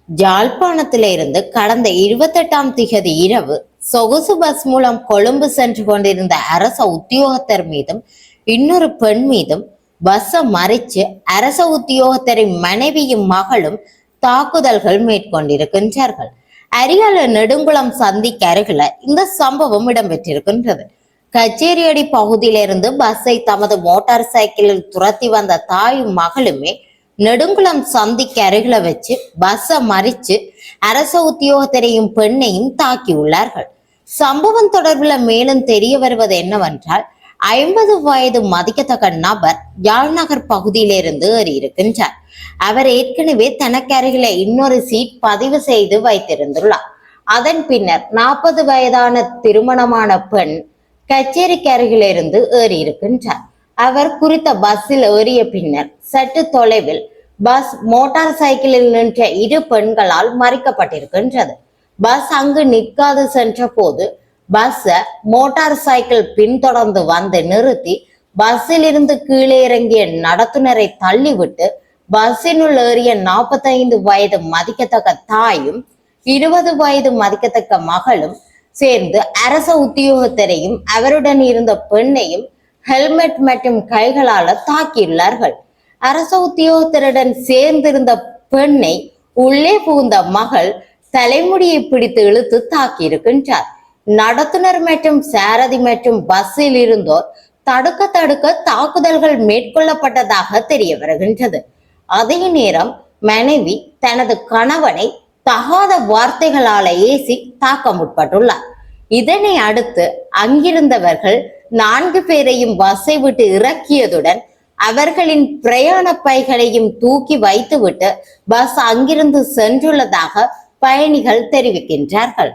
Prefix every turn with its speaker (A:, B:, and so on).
A: யாழ்ப்பாணத்திலிருந்து கடந்த 28ஆம் திகதி இரவு சொகுசு பஸ் மூலம் கொழும்பு சென்று கொண்டிருந்த அரச உத்தியோகத்தர் மீதும் இன்னொரு பெண் மீதும் பஸ்ஸை மறித்து அரச உத்தியோகத்தரின் மனைவியும் மகளும் தாக்குதல்கள் மேற்கொண்டிருக்கின்றார்கள். அரியால நெடுங்குளம் சந்திக்கு அருகில இந்த சம்பவம் இடம்பெற்றிருக்கின்றது. கச்சேரியடி பகுதியிலிருந்து பஸ்ஸை தமது மோட்டார் சைக்கிளில் துரத்தி வந்த தாயும் மகளுமே நெடுங்குளம் சந்திக்கு அருகில வச்சு பஸ்ஸை மறிச்சு அரச உத்தியோகத்தரையும் பெண்ணையும் தாக்கியுள்ளார்கள். சம்பவம் தொடர்பில் மேலும் தெரிய வருவது என்னவென்றால் 50 வயது மதிக்கத்தக்க நபர் யாழ்நகர் பகுதியிலிருந்து ஏறியிருக்கின்றார். அவர் ஏற்கனவே தனக்கு அருகில இன்னொரு சீட் பதிவு செய்து வைத்திருந்துள்ளார். அதன் பின்னர் 40 வயதான திருமணமான பெண் கச்சேரிக்கு அருகிலிருந்து ஏறியிருக்கின்றார். அவர் குறித்த பஸ்ஸில் ஏறிய பின்னர் சற்று தொலைவில் பஸ் மோட்டார் சைக்கிளில் நின்ற இரு பெண்களால் மறிக்கப்பட்டிருக்கின்றது. பஸ் அங்கு நிற்காது சென்ற போது பஸ்ஸை மோட்டார் சைக்கிள் பின்தொடர்ந்து வந்து நிறுத்தி பஸ்ஸில் இருந்து கீழே இறங்கிய நடத்துனரை தள்ளிவிட்டு பஸ்ஸினுள் ஏறிய 45 வயது மதிக்கத்தக்க தாயும் 20 வயது மதிக்கத்தக்க மகளும் சேர்ந்து அரச உத்தியோகத்தரையும் அவருடன் இருந்த பெண்ணையும் ஹெல்மெட் மற்றும் கைகளால தாக்கியுள்ளார்கள். அரச உத்தியோகத்தருடன் சேர்ந்திருந்த பெண்ணை உள்ளே புகுந்த மகள் தலைமுடியை பிடித்து இழுத்து தாக்கி இருக்கின்றார். நடத்துனர் மற்றும் சாரதி மற்றும் பஸ்ஸில் இருந்தோர் தடுக்க தாக்குதல்கள் மேற்கொள்ளப்பட்டதாக தெரிய வருகின்றது. அதே நேரம் மனைவி தனது கணவனை தகாத வார்த்தைகளால ஏசி தாக்க முற்பட்டுள்ளார். இதனை அடுத்து அங்கிருந்தவர்கள் 4 பேரையும் பஸ்ஸை விட்டு இறக்கியதுடன் அவர்களின் பிரயாண பைகளையும் தூக்கி வைத்துவிட்டு பஸ் அங்கிருந்து சென்றுள்ளதாக பயணிகள் தெரிவிக்கின்றார்கள்.